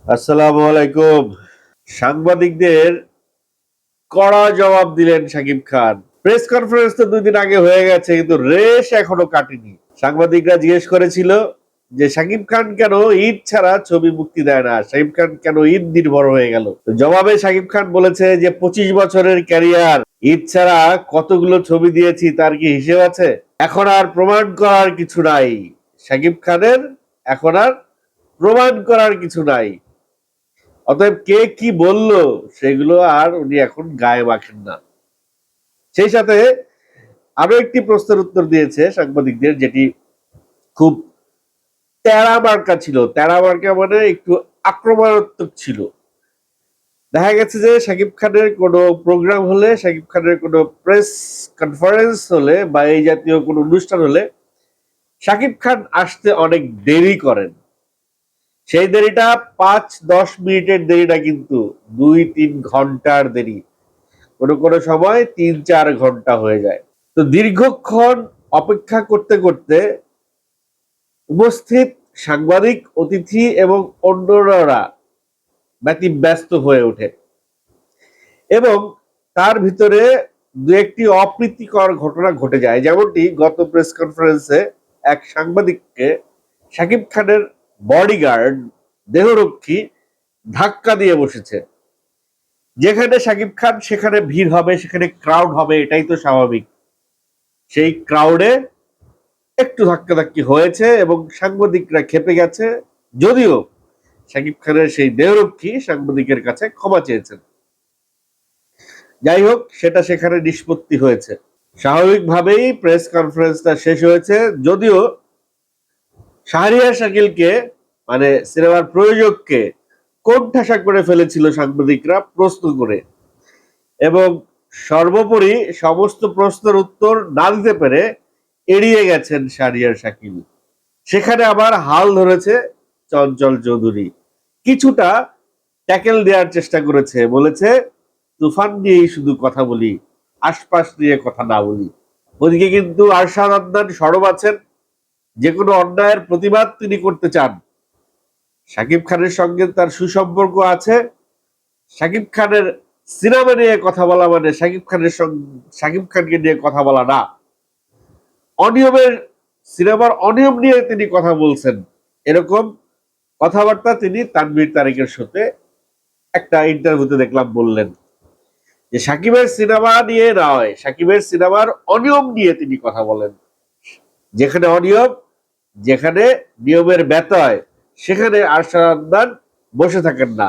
আসসালামু আলাইকুম। সাংবাদিকদের কড়া জবাব দিলেন শাকিব খান। প্রেস কনফারেন্স তো 2 দিন আগে হয়ে গেছে, কিন্তু রেশ এখনো কাটেনি। সাংবাদিকরা জিজ্ঞেস করেছিল যে শাকিব খান কেন ঈদ ছাড়া ছবি মুক্তি দেয় না, শাকিব খান কেন ঈদ নির্ভর হয়ে গেল। তো জবাবে শাকিব খান বলেছে যে 25 বছরের ক্যারিয়ার, ঈদ ছাড়া কতগুলো ছবি দিয়েছি তার কি হিসেব আছে? এখন আর প্রমাণ করার কিছু নাই। শাকিব খানের এখন আর প্রমাণ করার কিছু নাই। অতএব কে কি বলল সেগুলো আর উনি এখন গায়ে মাখেন না। সেই সাথে আরো একটি প্রশ্নের উত্তর দিয়েছে সাংবাদিকদের, যেটি খুব তেড়া মার্কা ছিল। তেড়া মার্কা মানে একটু আক্রমণাত্মক ছিল। দেখা গেছে যে শাকিব খানের কোনো প্রোগ্রাম হলে, শাকিব খানের কোনো প্রেস কনফারেন্স হলে বা এই জাতীয় কোনো অনুষ্ঠান হলে শাকিব খান আসতে অনেক দেরি করেন। সেই দেরিটা 5-10 মিনিটের দেরি না, কিন্তু 2-3 ঘন্টার দেরি। কোনো কোনো সময় 3-4 ঘন্টা হয়ে যায়। তো দীর্ঘক্ষণ অপেক্ষা করতে করতে উপস্থিত সাংবাদিক, অতিথি এবং অন্যরা ব্যতিব্যস্ত হয়ে ওঠে এবং তার ভিতরে দু একটি অপ্রীতিকর ঘটনা ঘটে যায়। যেমনটি গত প্রেস কনফারেন্সে এক সাংবাদিককে শাকিব খানের বডিগার্ড, দেহরক্ষী ধাক্কা দিয়ে বসেছে। যেখানে শাকিব খান সেখানে ভিড় হবে, সেখানে ক্রাউড হবে, এটাই তো স্বাভাবিক। সেই ক্রাউডে একটু ধাক্কাধাক্কি হয়েছে এবং সাংবাদিকরা খেপে গেছে, যদিও শাকিব খানের সেই দেহরক্ষী সাংবাদিকের কাছে ক্ষমা চেয়েছেন। যাই হোক, সেটা সেখানে নিষ্পত্তি হয়েছে। স্বাভাবিকভাবেই প্রেস কনফারেন্সটা শেষ হয়েছে, যদিও শাহরিয়ার শাকিলকে মানে সিনেমার প্রযোজককে কোণঠাসা করে ফেলেছিল সাংবাদিকরা প্রশ্ন করে, এবং সর্বোপরি সমস্ত প্রশ্নের উত্তর না দিতে পেরে এড়িয়ে গেছেন শাহরিয়ার শাকিল। সেখানে আবার হাল ধরেছে চঞ্চল চৌধুরী, কিছুটা ট্যাকেল দেওয়ার চেষ্টা করেছে, বলেছে তুফান নিয়েই শুধু কথা বলি, আশপাশ নিয়ে কথা না বলি। ওদিকে কিন্তু আরশাদ আদনান সরব আছেন, যে কোনো অন্যায়ের প্রতিবাদ তিনি করতে চান। শাকিব খানের সঙ্গে তার সুসম্পর্ক আছে। শাকিব খানের সিনেমা নিয়ে কথা বলা মানে শাকিব খানকে নিয়ে কথা বলা না। অনিয়মের সিনেমার অনিয়ম নিয়ে তিনি কথা বলছেন, এরকম কথাবার্তা তিনি তানভীর তারেকের সাথে একটা ইন্টারভিউতে দেখলাম বললেন যে সাকিবের সিনেমা নিয়ে নয়, সাকিবের সিনেমার অনিয়ম নিয়ে তিনি কথা বলেন। যেখানে অনিয়ম, যেখানে নিয়মের ব্যত্যয়, সেখানে আরশাদ আদনান বসে থাকেন না,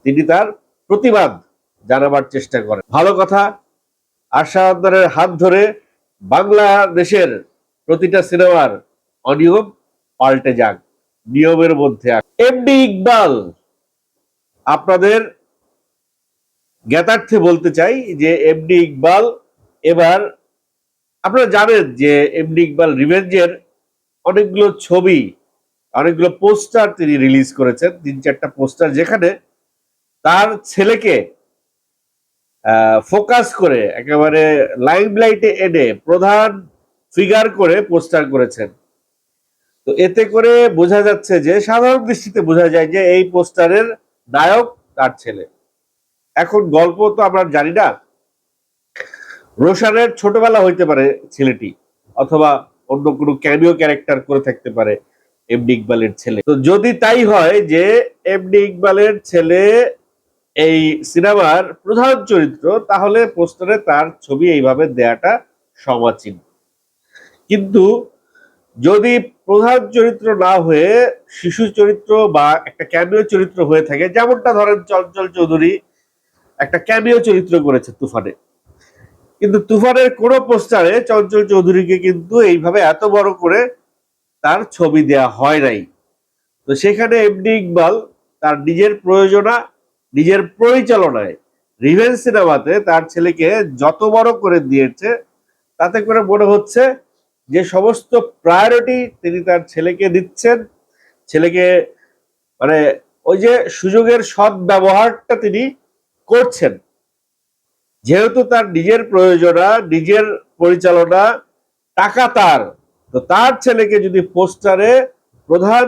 তিনি তার প্রতিবাদ জানাবার চেষ্টা করেন। ভালো কথা, আরশাদ আদনানের হাত ধরে বাংলাদেশের প্রতিটা সিনেমার অনিয়ম পাল্টে যাক, নিয়মের মধ্যে। এমডি ইকবাল, আপনাদের জ্ঞাতার্থে বলতে চাই যে এমডি ইকবাল এবার, আপনারা জানেন যে এমডি ইকবাল রিভেঞ্জের অনেকগুলো ছবি, অনেকগুলো পোস্টার তিনি রিলিজ করেছেন, 3-4টা পোস্টার, যেখানে তার ছেলেকে ফোকাস করে একেবারে লাইমলাইটে এনে প্রধান ফিগার করে পোস্টার করেছেন। তো এতে করে বোঝা যাচ্ছে যে, সাধারণ দৃষ্টিতে বোঝা যায় যে এই পোস্টারের নায়ক তার ছেলে। এখন গল্প তো আমরা জানি না, রোশানের ছোটবেলা হইতে পারে ছেলেটি, অথবা অন্য কোনো ক্যামিও ক্যারেক্টার করে থাকতে পারে এমডি ইকবালের ছেলে। তো যদি তাই হয় যে এমডি ইকবালের ছেলে এই সিনেমার প্রধান চরিত্র, তাহলে পোস্টারে তার ছবি এইভাবে দেয়াটা সমাচীন। কিন্তু যদি প্রধান চরিত্র না হয়ে শিশু চরিত্র বা একটা ক্যামিও চরিত্র হয়ে থাকে, যেমনটা ধরেন চঞ্চল চৌধুরী একটা ক্যামিও চরিত্র করেছে তুফানে, কিন্তু তুফানের কোনো পোস্টারে চঞ্চল চৌধুরীকে কিন্তু এইভাবে এত বড় করে তার ছবি দেয়া হয় নাই। তো সেখানে এমডি ইকবাল তার নিজের প্রয়োজনা, নিজের পরিচালনায় রিভেঞ্জ সিনেমাতে তার ছেলেকে যত বড় করে দিয়েছে, তাতে করে মনে হচ্ছে যে সমস্ত প্রায়োরিটি তিনি তার ছেলেকে দিচ্ছেন। ছেলেকে মানে ওই যে সুযোগের সৎ ব্যবহারটা তিনি করছেন। যেহেতু তার নিজের প্রয়োজনা, নিজের পরিচালনা, টাকা তার, তো তার ছেলেকে যদি পোস্টারে প্রধান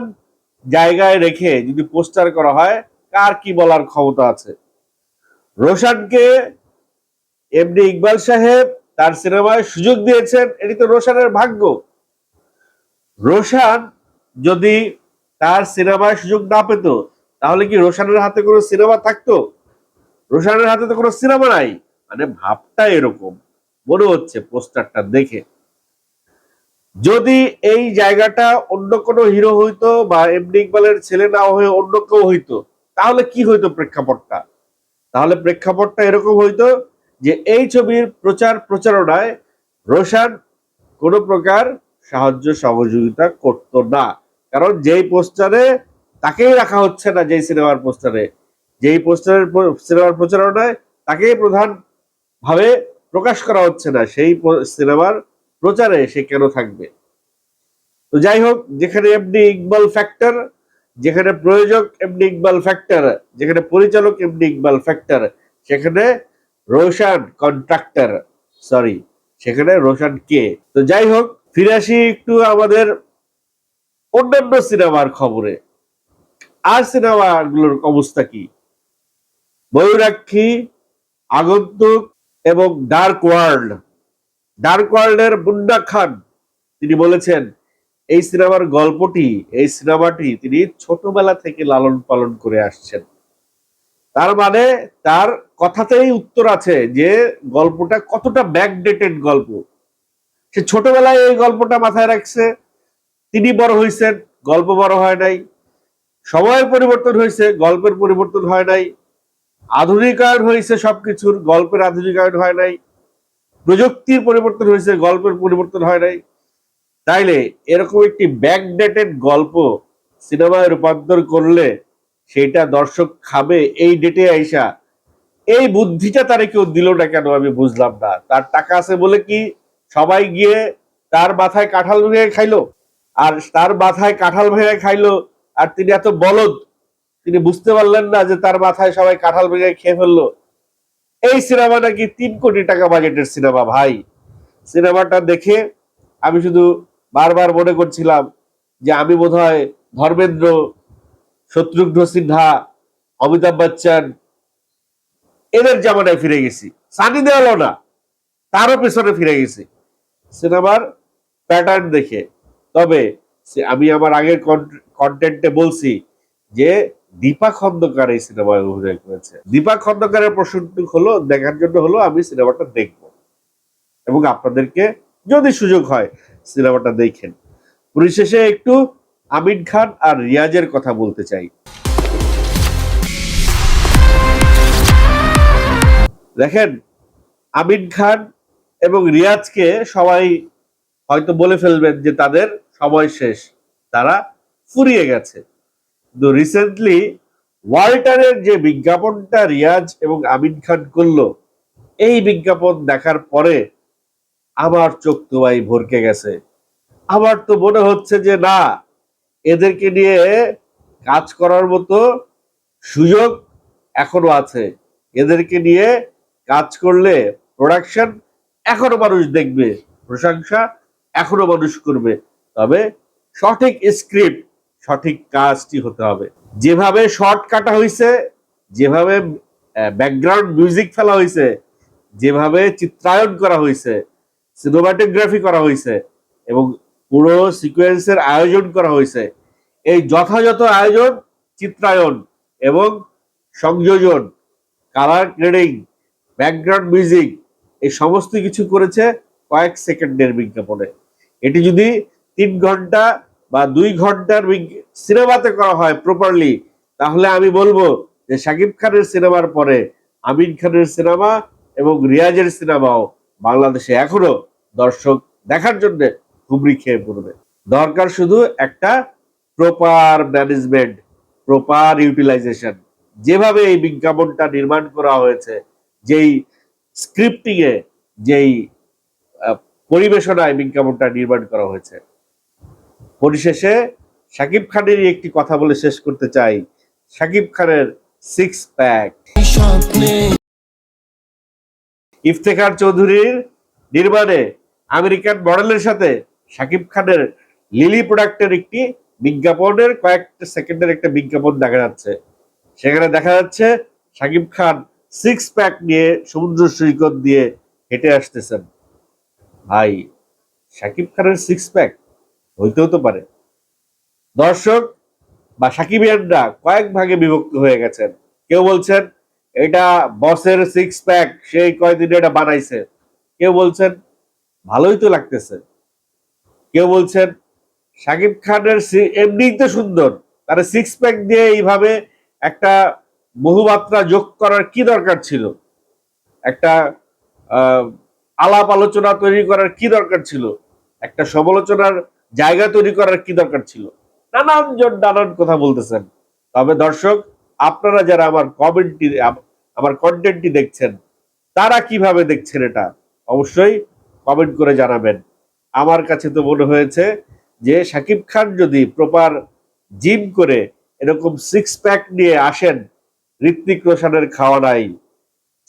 জায়গায় রেখে যদি পোস্টার করা হয়, কার কি বলার ক্ষমতা আছে। রোশানকে এমডি ইকবাল সাহেব তার সিনেমায় সুযোগ দিয়েছেন, এটি তো রোশানের ভাগ্য। রোশান যদি তার সিনেমায় সুযোগ না পেত, তাহলে কি রোশানের হাতে কোনো সিনেমা থাকতো? রোশানের হাতে তো কোনো সিনেমা নাই। মানে ভাবটা এরকম মনে হচ্ছে পোস্টারটা দেখে। যদি এই জায়গাটা অন্য কোনো হিরো হইতো বা এমডি ইকবালের ছেলে না হয়ে অন্য কেউ হইতো, তাহলে কি হইতো প্রেক্ষাপটটা? তাহলে প্রেক্ষাপটটা এরকম হইতো যে এই ছবির প্রচার প্রচারণায় রোশান কোনো প্রকার সাহায্য সহযোগিতা করতো না। কারণ যেই পোস্টারে তাকেই রাখা হচ্ছে না, যেই সিনেমার পোস্টারে, যেই পোস্টারের সিনেমার প্রচারণায় তাকেই প্রধান ভাবে প্রকাশ করা হচ্ছে না, সেই সিনেমার প্রচারে সে কেন থাকবে? তো যাই হোক, যেখানে এমডি ইকবাল ফ্যাক্টর, যেখানে প্রযোজক এমডি ইকবাল ফ্যাক্টর, যেখানে পরিচালক এমডি ইকবাল ফ্যাক্টর, সেখানে রোশান কন্ট্রাক্টর, সরি, সেখানে রোশান কে। তো যাই হোক, ফিরে আসি একটু আমাদের অন্যান্য সিনেমার খবরে। আর সিনেমাগুলোর অবস্থা কি? ময়ূরাক্ষী, আগন্তুক এবং ডার্ক ওয়ার্ল্ড। ডার্ক ওয়ার্ল্ডের মুন্না খান তিনি বলেছেন এই সিনেমার গল্পটি, এই সিনেমাটি তিনি ছোটবেলা থেকে লালন পালন করে আসছেন। তার মানে তার কথাতেই উত্তর আছে যে গল্পটা কতটা ব্যাকডেটেড গল্প। সে ছোটবেলায় এই গল্পটা মাথায় রাখছে, তিনি বড় হয়েছেন, গল্প বড় হয় নাই। সময়ের পরিবর্তন হয়েছে, গল্পের পরিবর্তন হয় নাই। আধুনিকায়ন হয়েছে সবকিছুর, গল্পের আধুনিকায়ন হয় নাই। প্রযুক্তির পরিবর্তন হয়েছে, গল্পের পরিবর্তন হয় নাই। তাইলে এরকম একটি ব্যাকডেটেড গল্প সিনেমায় রূপান্তর করলে সেটা দর্শক খাবে এই ডেটে আইসা, এই বুদ্ধিটা তারে কেউ দিল না কেন আমি বুঝলাম না। তার টাকা আছে বলে কি সবাই গিয়ে তার মাথায় কাঁঠাল ভেঙে খাইলো? আর তার মাথায় কাঁঠাল ভেঙে খাইলো, আর তিনি এত বলদ, তিনি বুঝতে পারলেন না যে তার মাথায় সবাই কাঁঠাল ভেঙে খেয়ে ফেললো? এই সিনেমা নাকি 3 কোটি টাকা বাজেটের সিনেমা। ভাই, সিনেমাটা দেখে আমি শুধু বারবার মনে করছিলাম যে আমি বোধহয় ধর্মেন্দ্র, শত্রুঘ্ন সিনহা, অমিতাভ বচ্চন এদের জামানায় ফিরে গেছি। সানি দেওয়ালও না, তারও পেছনে ফিরে গেছি সিনেমার প্যাটার্ন দেখে। তবে আমি আমার আগের কন্টেন্টে বলছি যে দীপা খন্দকার এই সিনেমায় অভিনয় করেছে। দীপা খন্দকারের প্রশ্নটি হলো, দেখার জন্য হলো আমি সিনেমাটা দেখব এবং আপনাদেরকে যদি সুযোগ হয় সিনেমাটা দেখেন। পরিশেষে একটু আমিন খান আর রিয়াজের কথা বলতে চাই। দেখেন, আমিন খান এবং রিয়াজকে সবাই হয়তো বলে ফেলবেন যে তাদের সময় শেষ, তারা ফুরিয়ে গেছে। কিন্তু রিসেন্টলি ওয়াল্টারের যে বিজ্ঞাপনটা রিয়াজ এবং আমিন খান করলো, এই বিজ্ঞাপন দেখার পরে আমার চোখ তো ভাই ভরকে গেছে। আমার তো মনে হচ্ছে যে না, এদেরকে নিয়ে কাজ করার মতো সুযোগ এখনো আছে। এদেরকে নিয়ে কাজ করলে প্রোডাকশন এখনো মানুষ দেখবে, প্রশংসা এখনো মানুষ করবে। তবে সঠিক স্ক্রিপ্ট, সঠিক কাজটি হতে হবে। যেভাবে শর্ট কাটা হয়েছে, যেভাবে ব্যাকগ্রাউন্ড মিউজিক ফেলা হয়েছে, যেভাবে চিত্রায়ন করা হয়েছে, সিনেমাটোগ্রাফি করা হয়েছে এবং পুরো সিকোয়েন্সের আয়োজন করা হয়েছে, এই যথাযথ আয়োজন, চিত্রায়ন এবং সংযোজন, কালার গ্রেডিং, ব্যাকগ্রাউন্ড মিউজিক, এই সমস্ত কিছু করেছে কয়েক সেকেন্ডের বিজ্ঞাপনে। এটি যদি 3 ঘন্টা বা 2 ঘন্টার সিনেমাতে করা হয় প্রপারলি, তাহলে আমি বলবো যে শাকিব খানের সিনেমার পরে আমিন খানের সিনেমা এবং রিয়াজের সিনেমাও বাংলাদেশে এখনো দর্শক দেখার জন্য হুমড়ি খেয়ে পড়বে। দরকার শুধু একটা প্রপার ম্যানেজমেন্ট, প্রপার ইউটিলাইজেশন। যেভাবে এই বিজ্ঞাপনটা নির্মাণ করা হয়েছে, যেই স্ক্রিপ্টিং এ, যেই পরিবেশনায় বিজ্ঞাপনটা নির্মাণ করা হয়েছে। পরিশেষে শাকিব খানেরই একটি কথা বলে শেষ করতে চাই, শাকিব খানের 6 প্যাক। ইফতেখার চৌধুরীর নির্মাণে আমেরিকান মডেলের সাথে শাকিব খানের লিলি প্রোডাক্টের একটি বিজ্ঞাপনের কয়েকটা সেকেন্ডের একটা বিজ্ঞাপন দেখা যাচ্ছে। সেখানে দেখা যাচ্ছে শাকিব খান 6 প্যাক নিয়ে সমুদ্র সৈকত দিয়ে হেঁটে আসতেছেন। ভাই, শাকিব খানের 6 প্যাক হইতেও তো পারে। দর্শক বা সাকিবিয়ানরা কয়েক ভাগে বিভক্ত হয়ে গেছেন। কেউ বলছেন এটা বসের 6 প্যাক, সেই কয়দিনে এটা বানাইছে। কেউ বলছেন ভালোই তো লাগতেছে। কেউ বলছেন শাকিব খানের এমনিই তো সুন্দর, তার 6 প্যাক দিয়ে এইভাবে একটা বহুমাত্রা যোগ করার কি দরকার ছিল, একটা আহ, আলাপ আলোচনা তৈরি করার কি দরকার ছিল, একটা সমালোচনার জায়গা তৈরি করার কি দরকার ছিল। নানানজন নানান কথা বলতেছেন। তবে দর্শক, আপনারা যারা আমার কন্টেন্টটি দেখছেন, তারা কিভাবে দেখছেন এটা অবশ্যই কমেন্ট করে জানাবেন। আমার কাছে তো মনে হয়েছে যে শাকিব খান যদি প্রপার জিম করে এরকম 6 প্যাক নিয়ে আসেন, ঋত্বিক রোশনের খাওয়া নাই,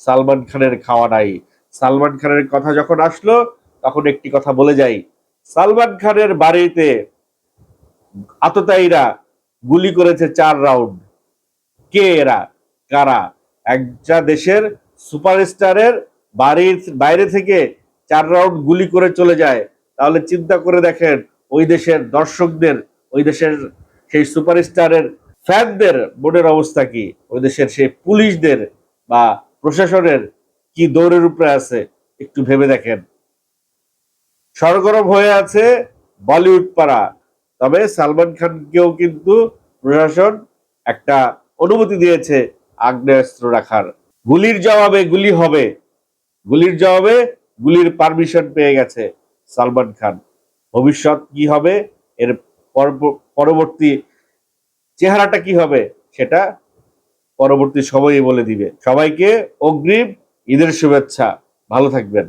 সালমান খানের খাওয়া নাই। সালমান খানের কথা যখন আসলো তখন একটি কথা বলে যাই, সালমান খানের বাড়িতে আততায়ীরা গুলি করেছে 4 রাউন্ড। কে এরা, কারা? একটা দেশের সুপারস্টারের বাড়ির বাইরে থেকে 4 রাউন্ড গুলি করে চলে যায়, তাহলে চিন্তা করে দেখেন ওই দেশের দর্শকদের, ওই দেশের সেই সুপারস্টারের ফ্যানদের মনের অবস্থা কি, ওই দেশের সেই পুলিশদের বা প্রশাসনের কি দৌড়ের উপরে আছে, একটু ভেবে দেখেন। সরগরম হয়ে আছে বলিউড পাড়া। তবে সালমান খানকেও কিন্তু প্রশাসন একটা অনুমতি দিয়েছে আগ্নেয়াস্ত্র রাখার। গুলির জবাবে গুলি হবে, গুলির জবাবে গুলির পারমিশন পেয়ে গেছে সালমান খান। ভবিষ্যৎ কি হবে, এর পরবর্তী চেহারাটা কি হবে, সেটা পরবর্তী সময়ই বলে দিবে। সবাইকে অগ্রিম ঈদের শুভেচ্ছা। ভালো থাকবেন।